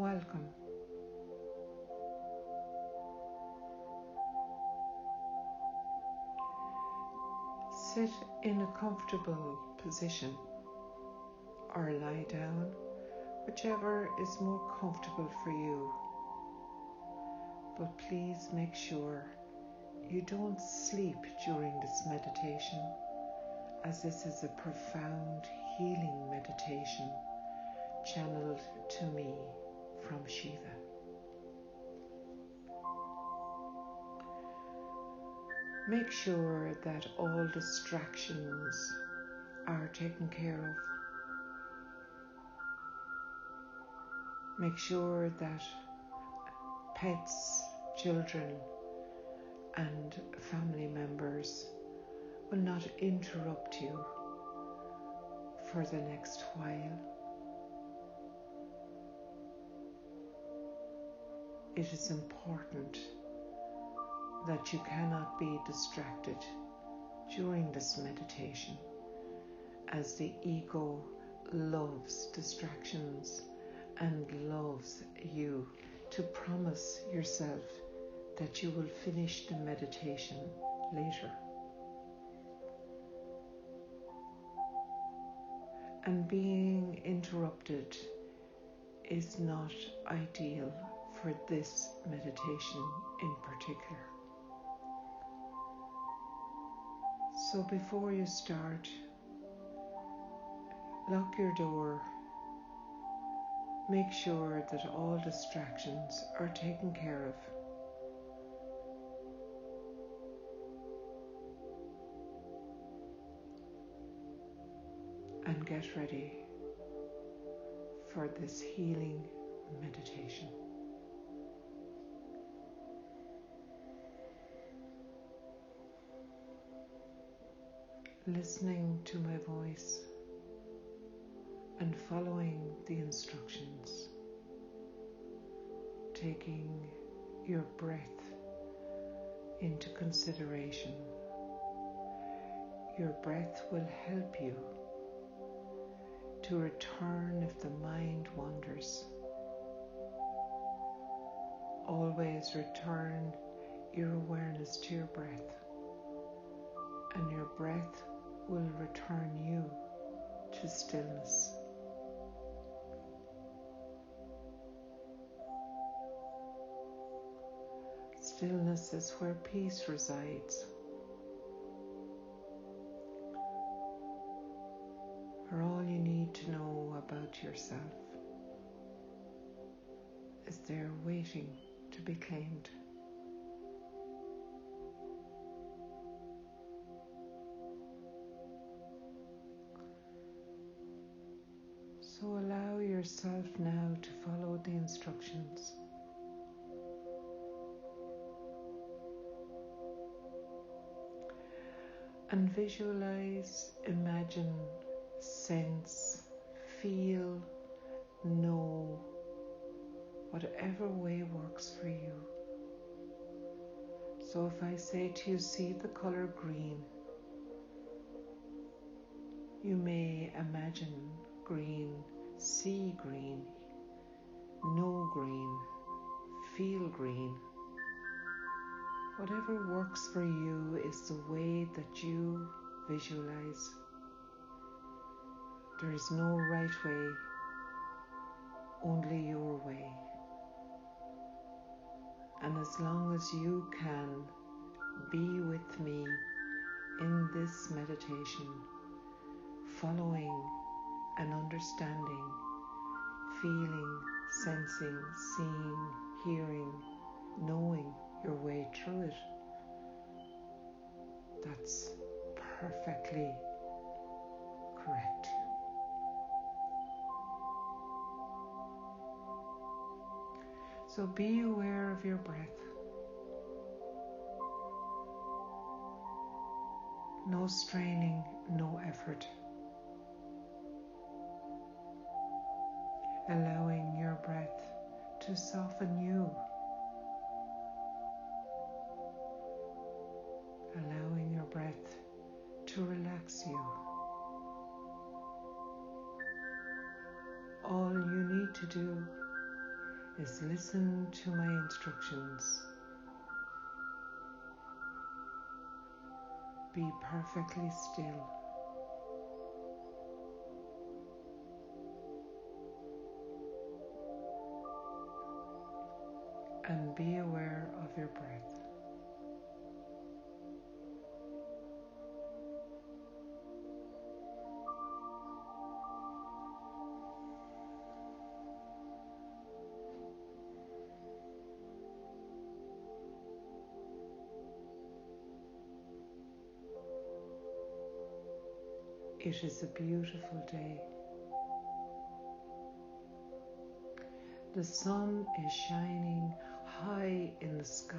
welcome. Sit in a comfortable position or lie down, whichever is more comfortable for you. But please make sure you don't sleep during this meditation, as this is a profound healing meditation channeled to me from Shiva. Make sure that all distractions are taken care of. Make sure that pets, children, and family members will not interrupt you for the next while. It is important that you cannot be distracted during this meditation, as the ego loves distractions and loves you to promise yourself that you will finish the meditation later. And being interrupted is not ideal for this meditation in particular. So before you start, lock your door. Make sure that all distractions are taken care of. And get ready for this healing meditation. Listening to my voice and following the instructions, taking your breath into consideration. Your breath will help you to return if the mind wanders. Always return your awareness to your breath, and your breath will return you to stillness. Stillness is where peace resides, where all you need to know about yourself is there waiting to be claimed. So allow yourself now to follow the instructions. And visualize, imagine, sense, feel, know, whatever way works for you. So if I say to you, see the color green, you may imagine green, see green, know green, feel green. Whatever works for you is the way that you visualize. There is no right way, only your way. And as long as you can be with me in this meditation, following and understanding, feeling, sensing, seeing, hearing, knowing your way through it, that's perfectly correct. So be aware of your breath. No straining, no effort. Allowing your breath to soften you. Allowing your breath to relax you. All you need to do is listen to my instructions. Be perfectly still. And be aware of your breath. It is a beautiful day. The sun is shining high in the sky.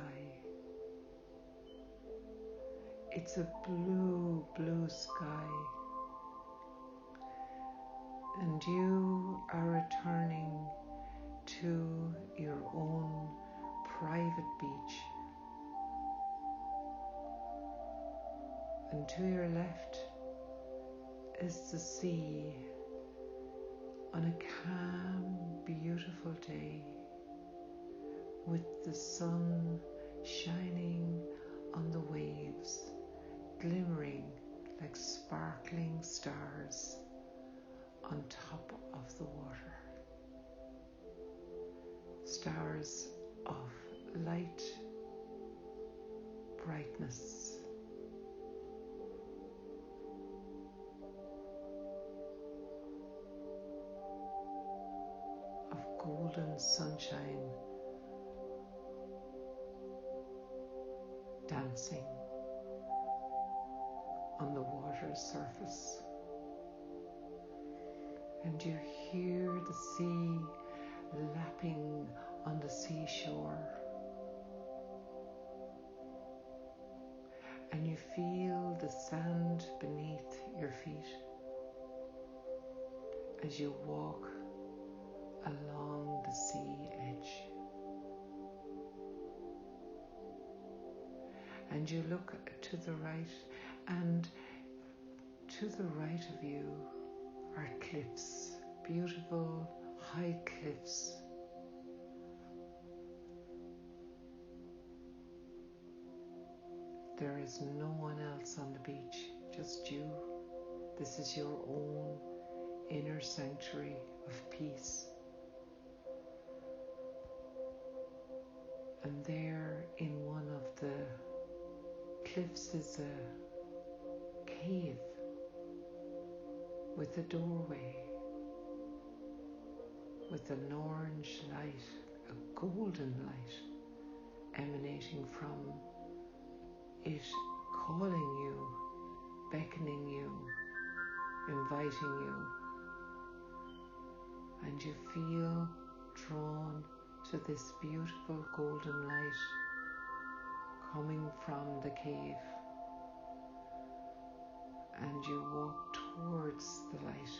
It's a blue, blue sky. And you are returning to your own private beach. And to your left is the sea on a calm, beautiful day with the sun shining on the waves, glimmering like sparkling stars on top of the water. Stars of light, brightness. Of golden sunshine dancing on the water's surface. And you hear the sea lapping on the seashore. And you feel the sand beneath your feet as you walk along the sea edge. And you look to the right, and to the right of you are cliffs, beautiful high cliffs. There is no one else on the beach, just you. This is your own inner sanctuary of peace. And there in one of the cliffs is a cave with a doorway with an orange light, a golden light emanating from it, calling you, beckoning you, inviting you, and you feel drawn to this beautiful golden light coming from the cave, and you walk towards the light,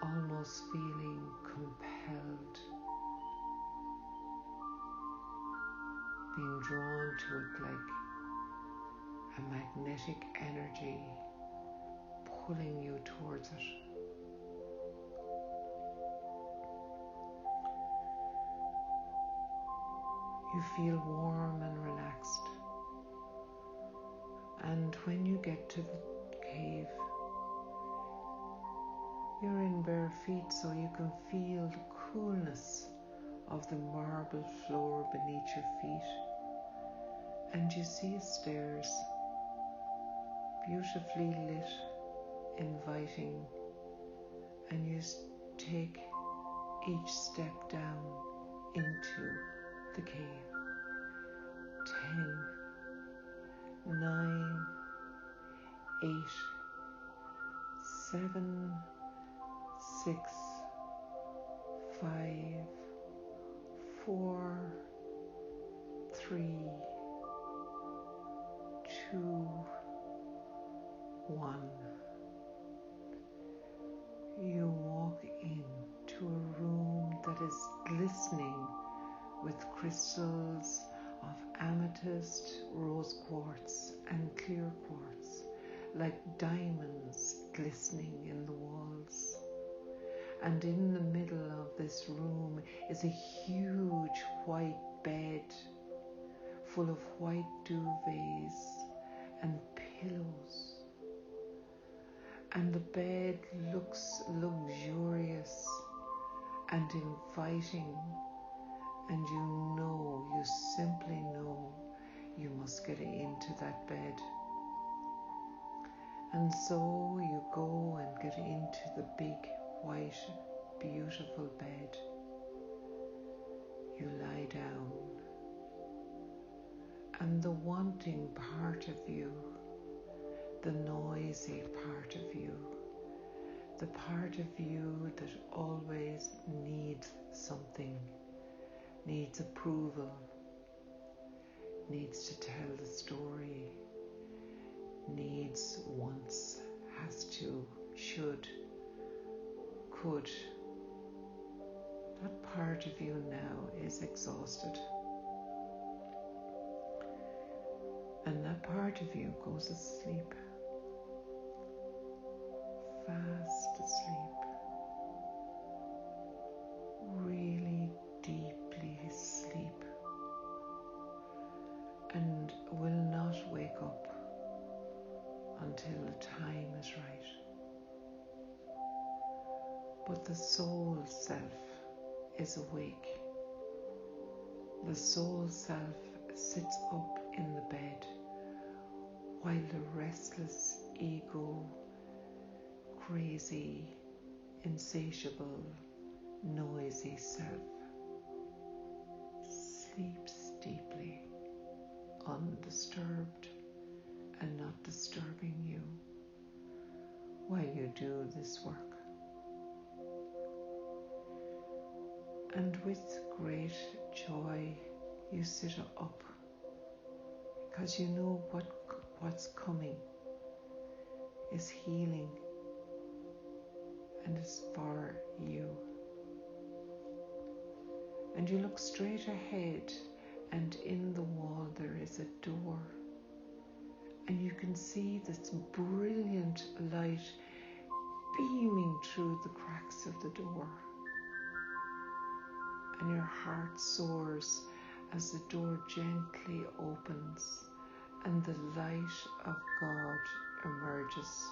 almost feeling compelled, being drawn to it like a magnetic energy pulling you towards it. You feel warm and relaxed. And when you get to the cave, you're in bare feet, so you can feel the coolness of the marble floor beneath your feet. And you see stairs, beautifully lit, inviting, and you take each step down into the cave. 10, 9, 8, 7, 6, 5, 4, 3, 2, 1. You walk into a room that is glistening with crystals of amethyst, rose quartz, and clear quartz, like diamonds glistening in the walls. And in the middle of this room is a huge white bed full of white duvets and pillows. And the bed looks luxurious and inviting, and you simply know you must get into that bed. And so you go and get into the big, white, beautiful bed. You lie down, and the wanting part of you, the noisy part of you, the part of you that always needs something, needs approval, needs to tell the story, needs, wants, has to, should, could. That part of you now is exhausted. And that part of you goes asleep, fast asleep, really deeply asleep, and will not wake up until the time is right. But the soul self is awake. The soul self sits up in the bed while the restless ego, crazy, insatiable, noisy self sleeps deeply, undisturbed and not disturbing you while you do this work. And with great joy you sit up, because you know what's coming is healing and is for you. And you look straight ahead, and in the wall there is a door, and you can see this brilliant light beaming through the cracks of the door. And your heart soars as the door gently opens and the light of God emerges.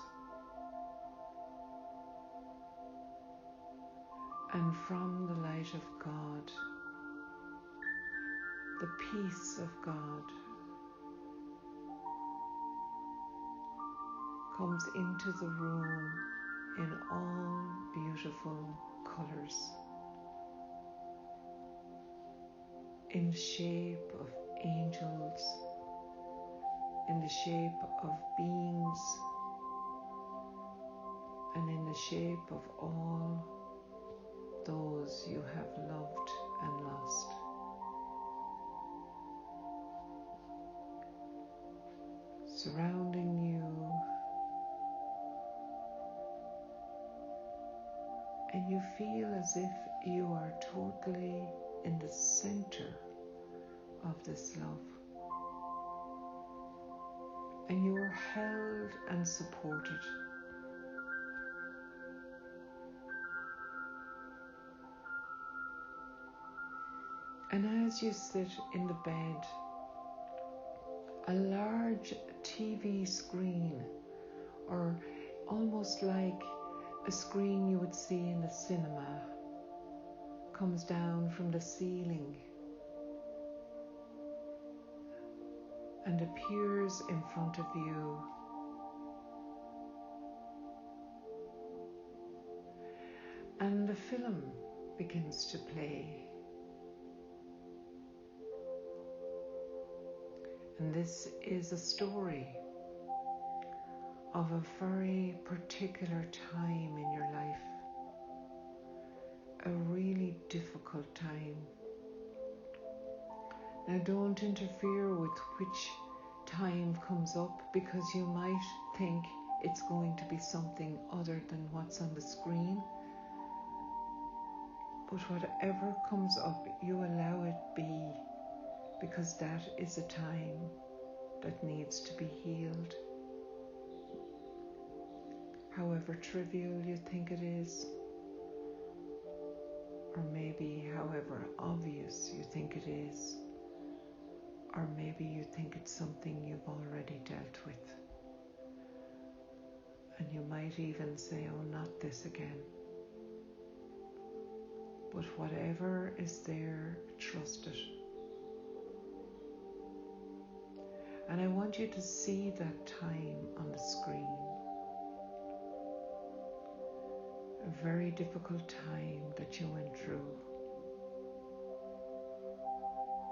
And from the light of God, the peace of God comes into the room in all beautiful colours, in the shape of angels, in the shape of beings, and in the shape of all those you have loved and lost. Surrounding you, and you feel as if you are totally in the center of this love, and you are held and supported. And as you sit in the bed, a large TV screen, or almost like a screen you would see in a cinema, comes down from the ceiling and appears in front of you. And the film begins to play. And this is a story of a very particular time in your life, a really difficult time. Now don't interfere with which time comes up, because you might think it's going to be something other than what's on the screen. But whatever comes up, you allow it be, because that is a time that needs to be healed. However trivial you think it is, or maybe however obvious you think it is, or maybe you think it's something you've already dealt with. And you might even say, oh, not this again. But whatever is there, trust it. And I want you to see that time on the screen. A very difficult time that you went through,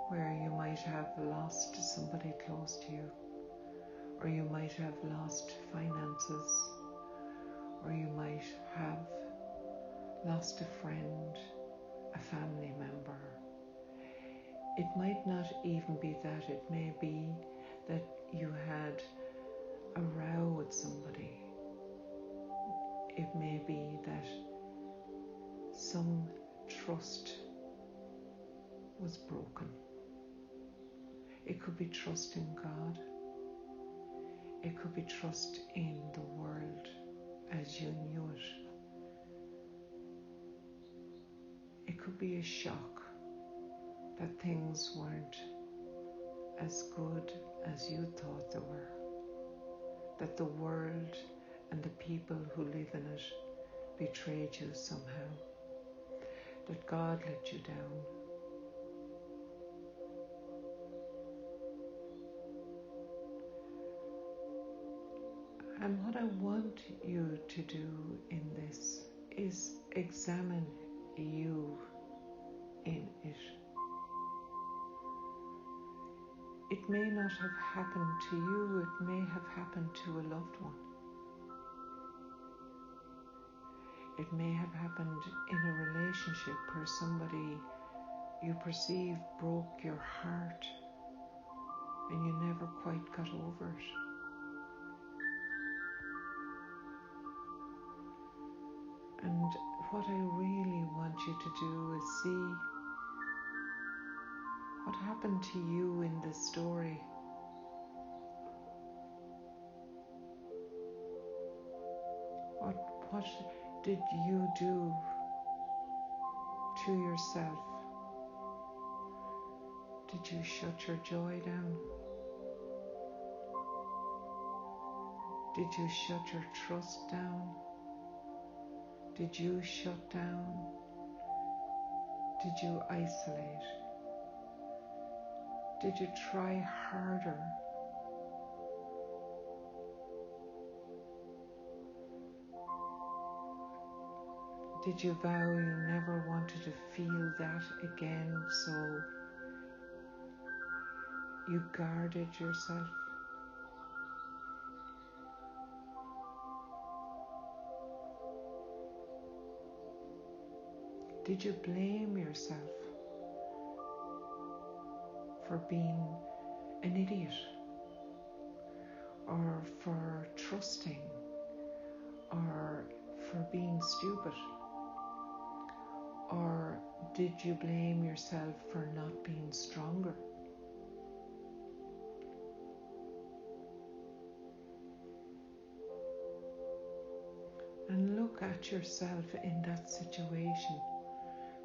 where you might have lost somebody close to you, or you might have lost finances, or you might have lost a friend, a family member. It might not even be that. It may be that you had a row with somebody. It may be that some trust was broken. It could be trust in God. It could be trust in the world as you knew it. It could be a shock that things weren't as good as you thought they were. That the world and the people who live in it betrayed you somehow. That God let you down. And what I want you to do in this is examine you in it. It may not have happened to you, it may have happened to a loved one. It may have happened in a relationship where somebody you perceive broke your heart and you never quite got over it. And what I really want you to do is see what happened to you in this story. What did you do to yourself? Did you shut your joy down? Did you shut your trust down? Did you shut down? Did you isolate? Did you try harder? Did you vow you never wanted to feel that again, so you guarded yourself? Did you blame yourself for being an idiot, or for trusting, or for being stupid? Or did you blame yourself for not being stronger? And look at yourself in that situation,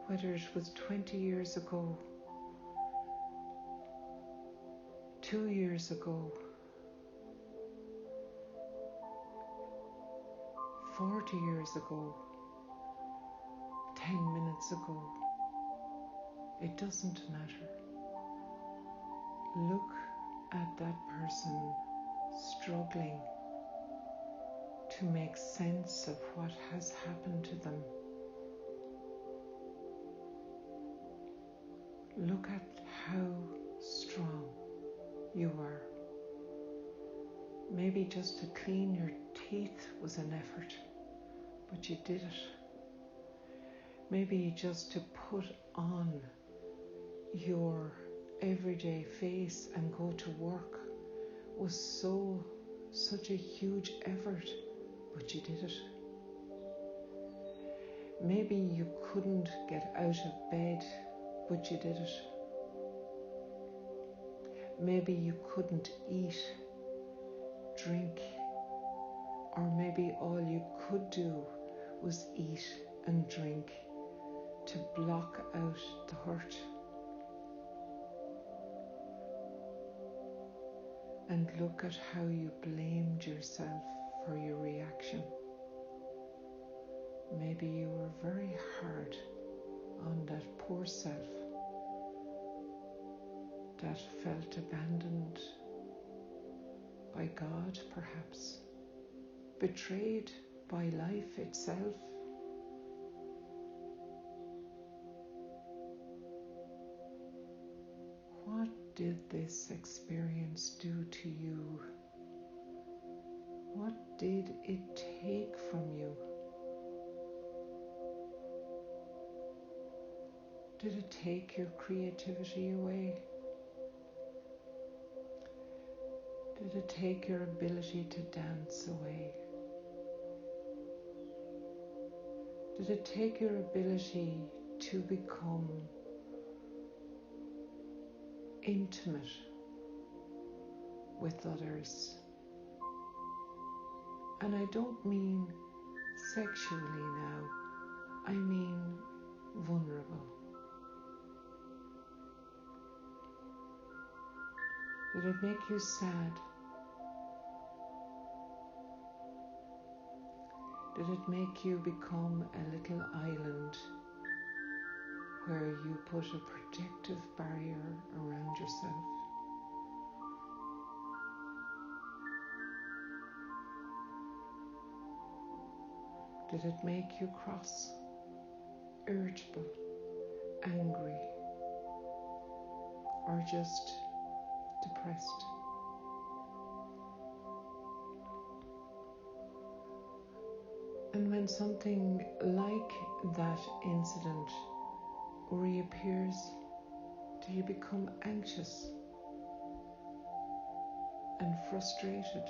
whether it was 20 years ago, 2 years ago, 40 years ago, 10 minutes ago. It doesn't matter. Look at that person struggling to make sense of what has happened to them. Look at how strong you are. Maybe just to clean your teeth was an effort, but you did it. Maybe just to put on your everyday face and go to work was such a huge effort, but you did it. Maybe you couldn't get out of bed, but you did it. Maybe you couldn't eat, drink, or maybe all you could do was eat and drink to block out the hurt. And look at how you blamed yourself for your reaction. Maybe you were very hard on that poor self that felt abandoned by God, perhaps, betrayed by life itself. What did this experience do to you? What did it take from you? Did it take your creativity away? Did it take your ability to dance away? Did it take your ability to become intimate with others? And I don't mean sexually now, I mean vulnerable. Did it make you sad? Did it make you become a little island where you put a protective barrier around yourself? Did it make you cross, irritable, angry, or just depressed? And when something like that incident reappears, do you become anxious and frustrated?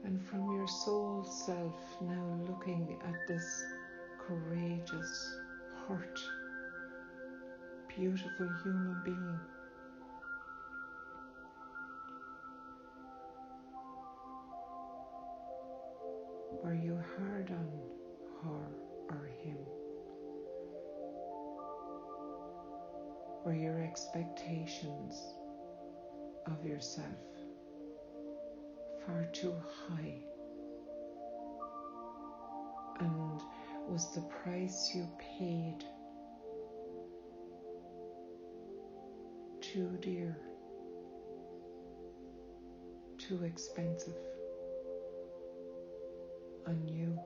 And from your soul self, now looking at this courageous, hurt, beautiful human being, were you hard on her or him? Were your expectations of yourself far too high? And was the price you paid too dear, too expensive on you?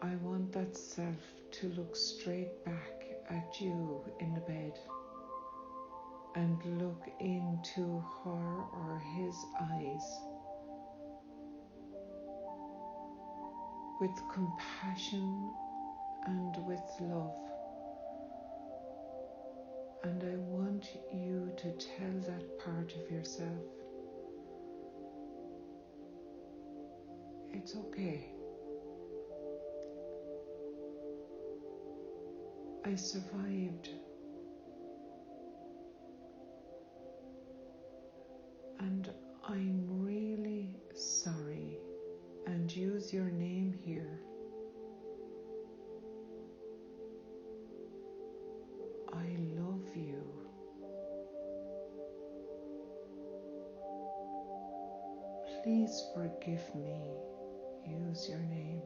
I want that self to look straight back at you in the bed and look into her or his eyes with compassion and with love. And I want you to tell that part of yourself, it's okay. I survived. And I'm really sorry. And use your name here. I love you. Please forgive me. Use your name.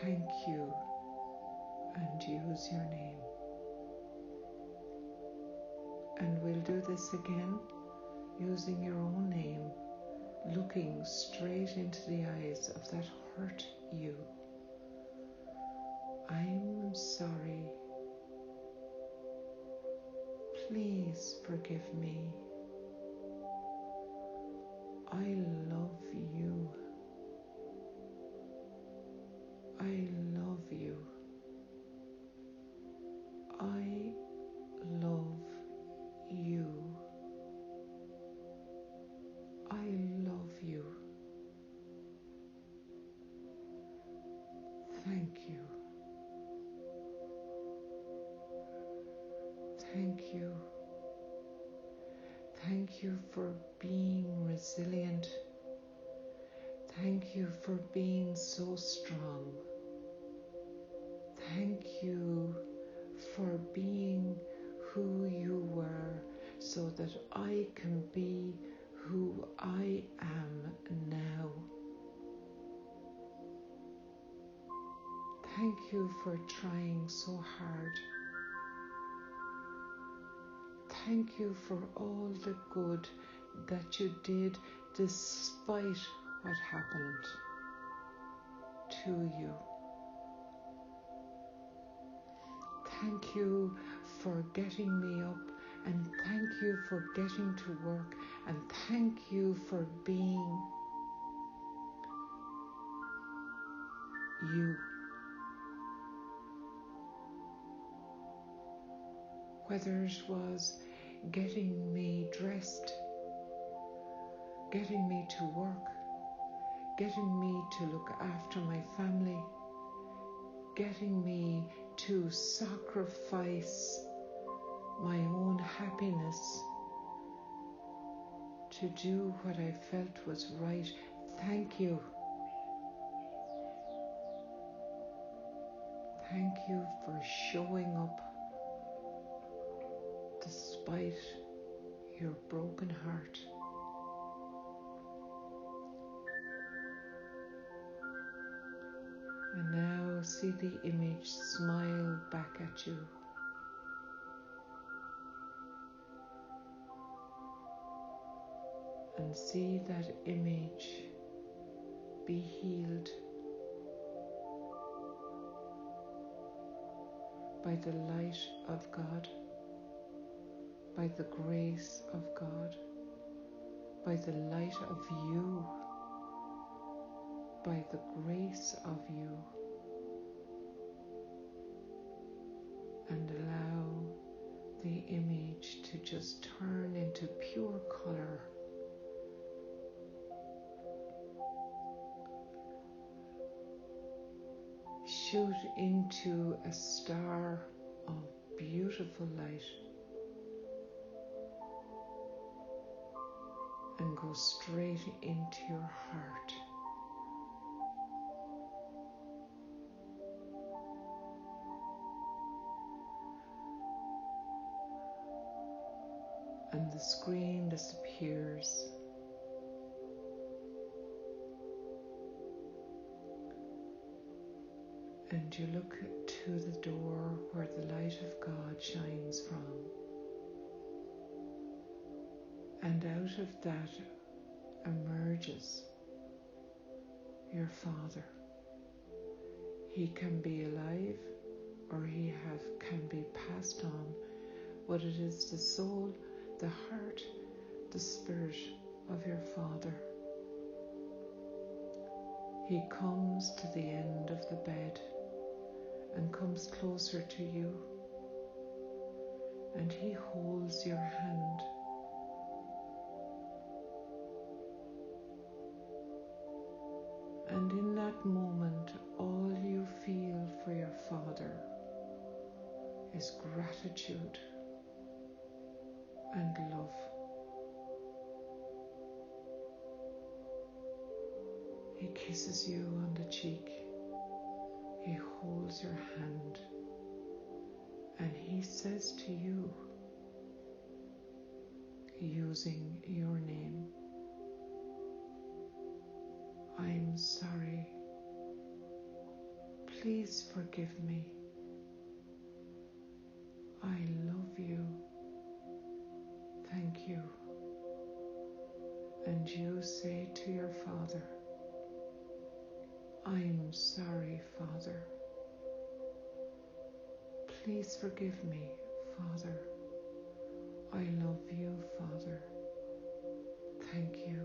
Thank you. And use your name. And we'll do this again using your own name, looking straight into the eyes of that hurt you. I'm sorry. Please forgive me. I love you. I love you. I love you. I love you. Thank you. Thank you. Thank you for being resilient. Thank you for being so strong. Thank you for being who you were so that I can be who I am now. Thank you for trying so hard. Thank you for all the good that you did despite what happened to you. Thank you for getting me up, and thank you for getting to work, and thank you for being you. Whether it was getting me dressed, getting me to work, getting me to look after my family, getting me to sacrifice my own happiness to do what I felt was right. Thank you. Thank you for showing up despite your broken heart. And now see the image smile back at you. And see that image be healed by the light of God, by the grace of God, by the light of you, by the grace of you. And allow the image to just turn into pure color. Shoot into a star of beautiful light and go straight into your heart. And the screen disappears. And you look to the door where the light of God shines from. And out of that emerges your Father. He can be alive or he can be passed on, but it is the soul, the heart, the spirit of your Father. He comes to the end of the bed and comes closer to you, and he holds your hand. And in that moment, all you feel for your Father is gratitude and love. He kisses you on the cheek. He holds your hand. And he says to you, using your name, I'm sorry. Please forgive me. I love you. Thank you. And you say to your Father, I'm sorry, Father. Please forgive me, Father. I love you, Father. Thank you.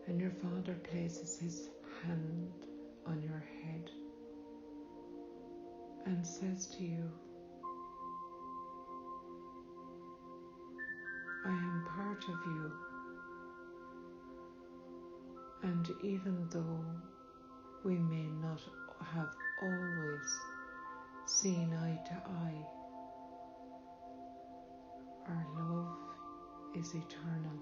And your Father places his hand on your head and says to you, I am part of you. And even though we may not have always seeing eye to eye. Our love is eternal.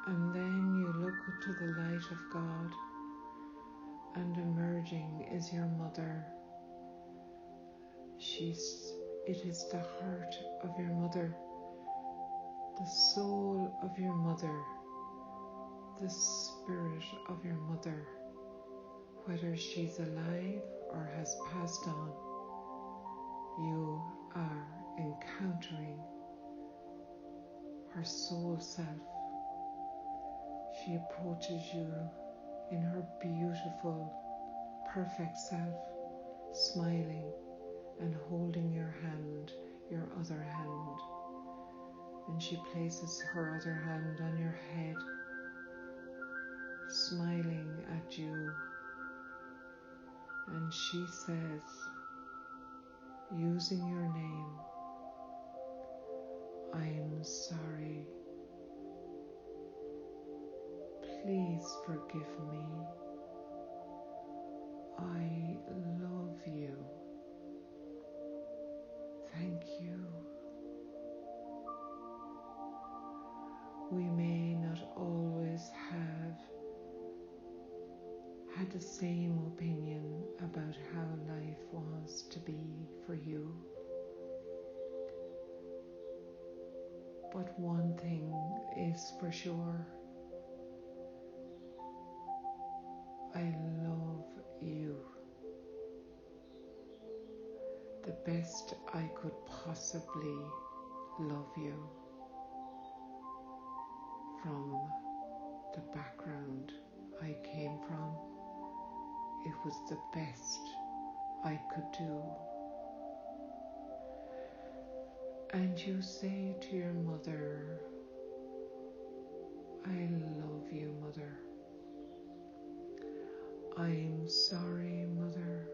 And then you look to the light of God, and emerging is your mother. It is the heart of your mother, the soul of your mother, the spirit of your mother, whether she's alive or has passed on. You are encountering her soul self. She approaches you in her beautiful, perfect self, smiling and holding your hand, your other hand. And she places her other hand on your head, smiling at you. And she says, using your name, I'm sorry. Please forgive me. I love you. Thank you. We may not always have had the same opinion about how life was to be for you. But one thing is for sure. I love you the best I could possibly love you from the background I came from. It was the best I could do. And you say to your mother, I love you, mother. I'm sorry, mother.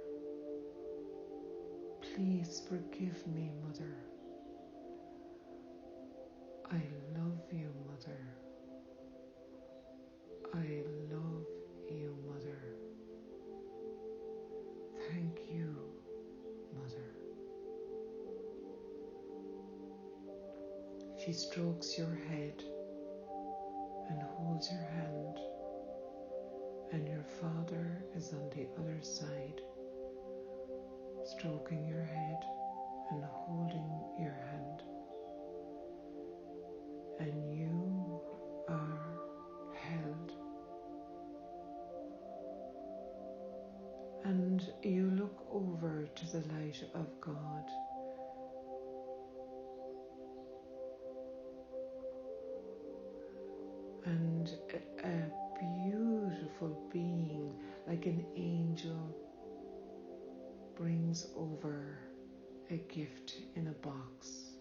Please forgive me, mother. I love you, mother. I love you, mother. Thank you, mother. She strokes your head and holds your hand, and your father is on the other side, stroking your head and holding your hand. And you are held. And you look over to the light of God. And a beautiful being, like an angel, brings over a gift in a box.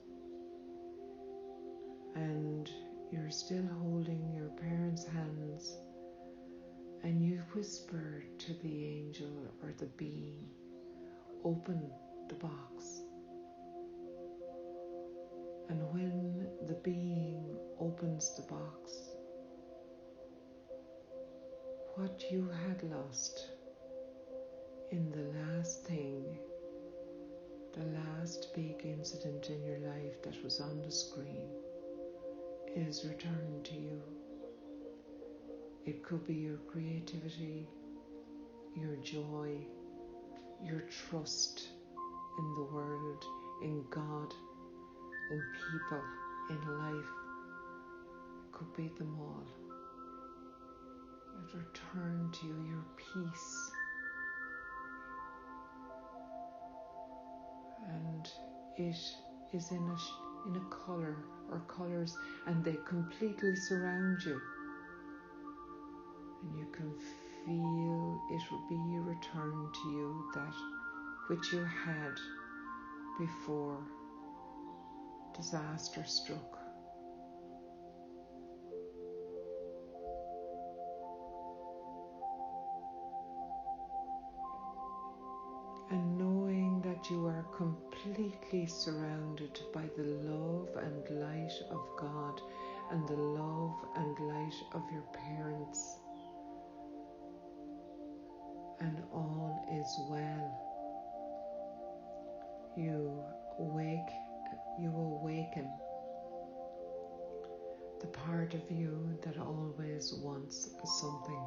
And you're still holding your parents' hands, and you whisper to the angel or the being, open the box. And when the being opens the box, what you had lost in the last thing, the last big incident in your life that was on the screen, is returned to you. It could be your creativity, your joy, your trust in the world, in God, in people, in life. It could be them all. It returned to you, your peace. And it is in a colour or colours, and they completely surround you. And you can feel it will be returned to you, that which you had before disaster struck. And knowing that you are completely surrounded by the love and light of God, and the love and light of your parents, and all is well. You awaken the part of you that always wants something,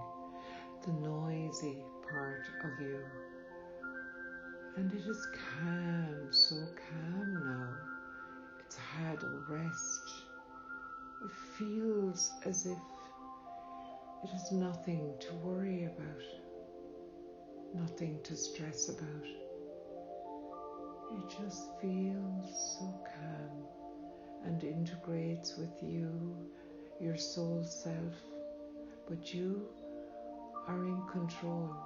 the noisy part of you. And it is calm, so calm now. It's had a rest. It feels as if it has nothing to worry about, nothing to stress about. It just feels so calm and integrates with you, your soul self, but you are in control.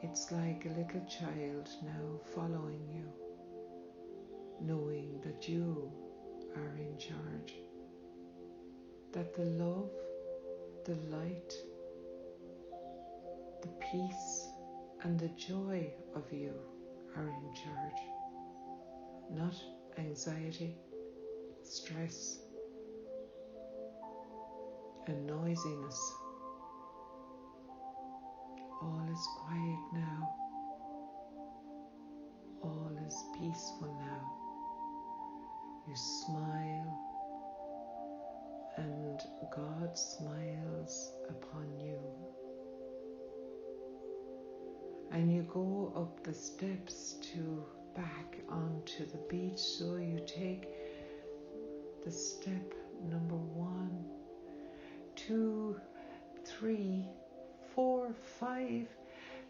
It's like a little child now following you, knowing that you are in charge, that the love, the light, the peace and the joy of you are in charge, not anxiety, stress, and noisiness. All is quiet now. All is peaceful now. You smile, and God smiles upon you. And you go up the steps to back onto the beach. So you take the step number 1, 2, 3, 4, 5,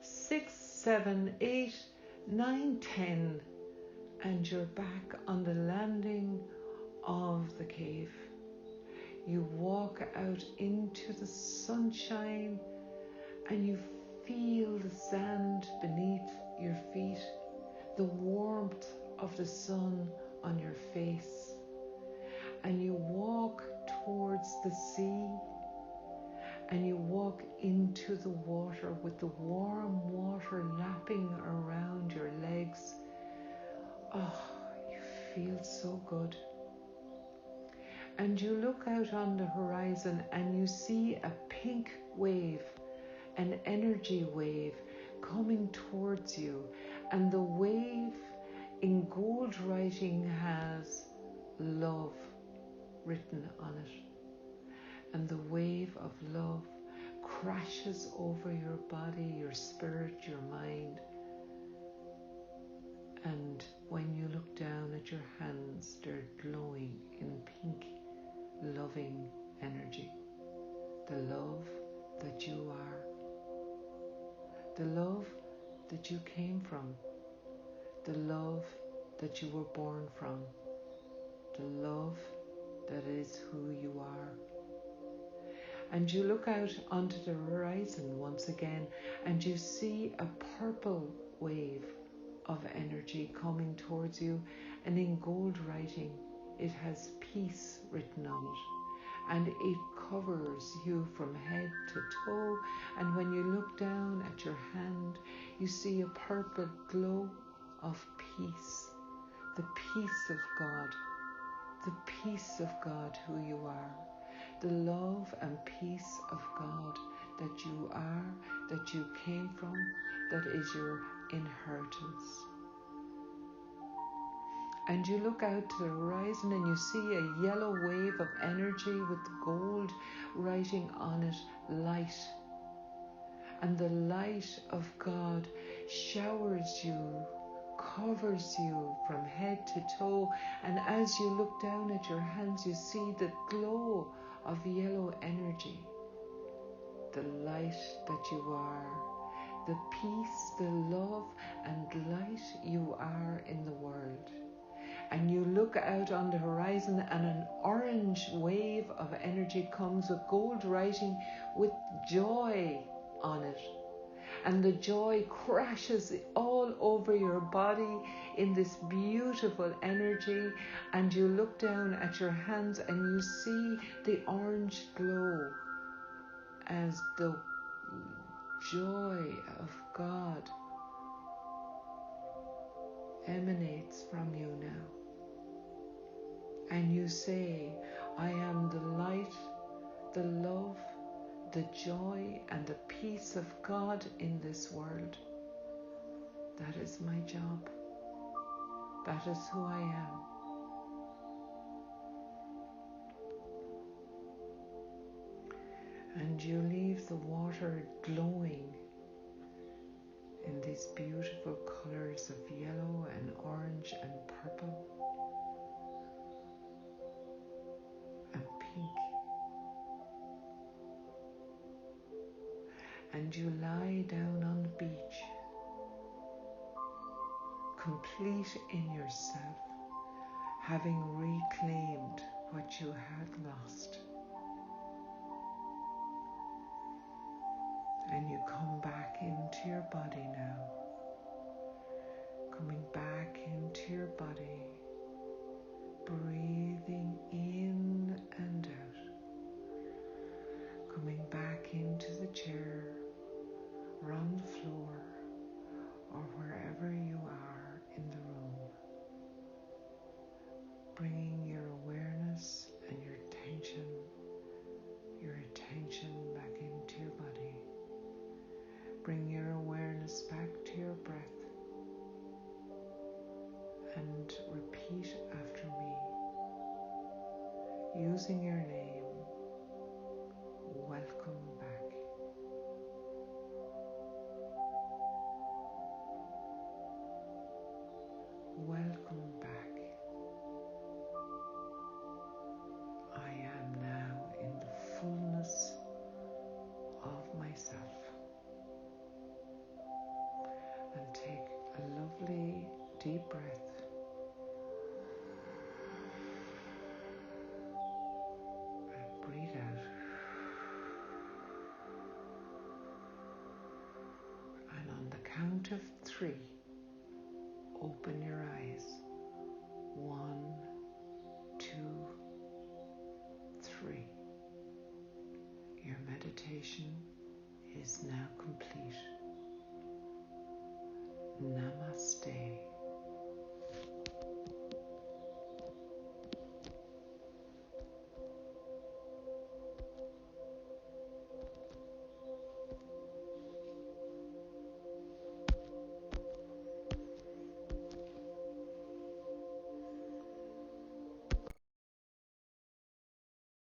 6, 7, 8, 9, 10, and you're back on the landing of the cave. You walk out into the sunshine and you feel the sand beneath your feet, the warmth of the sun on your face, and you walk towards the sea, and you walk into the water with the warm water lapping around your legs. Oh, you feel so good. And you look out on the horizon and you see a pink wave, an energy wave coming towards you, and the wave in gold writing has love written on it, and the wave of love crashes over your body, your spirit, your mind. And when you look down at your hands, they're glowing in pink, loving energy. The love that you are, the love that you came from, the love that you were born from, the love that is who you are. And you look out onto the horizon once again and you see a purple wave of energy coming towards you, and in gold writing it has peace written on it, and it covers you from head to toe. And when you look down at your hand, you see a purple glow of peace, the peace of God, the peace of God who you are, the love and peace of God that you are, that you came from, that is your inheritance. And you look out to the horizon and you see a yellow wave of energy with gold writing on it, light. And the light of God showers you, covers you from head to toe. And as you look down at your hands, you see the glow of yellow energy, the light that you are, the peace, the love and light you are in the world. And you look out on the horizon and an orange wave of energy comes with gold writing with joy on it. And the joy crashes all over your body in this beautiful energy. And you look down at your hands and you see the orange glow as the joy of God emanates from you now. And you say, I am the light, the love, the joy and the peace of God in this world. That is my job. That is who I am. And you leave the water glowing in these beautiful colours of yellow and orange and purple and pink. And you lie down on the beach, complete in yourself, having reclaimed what you had lost. And you come back into your body now, coming back into your body, breathing in and out, coming back into the chair or on the floor or wherever you are in the room, bringing your awareness and your attention back into your body. Bring your awareness back to your breath and repeat after me, using your name. Welcome back. Welcome back. I am now in the fullness of myself. And take a lovely deep breath. And breathe out. And on the count of 3, open your eyes. 1, 2, 3. Your meditation is now complete. Namaste.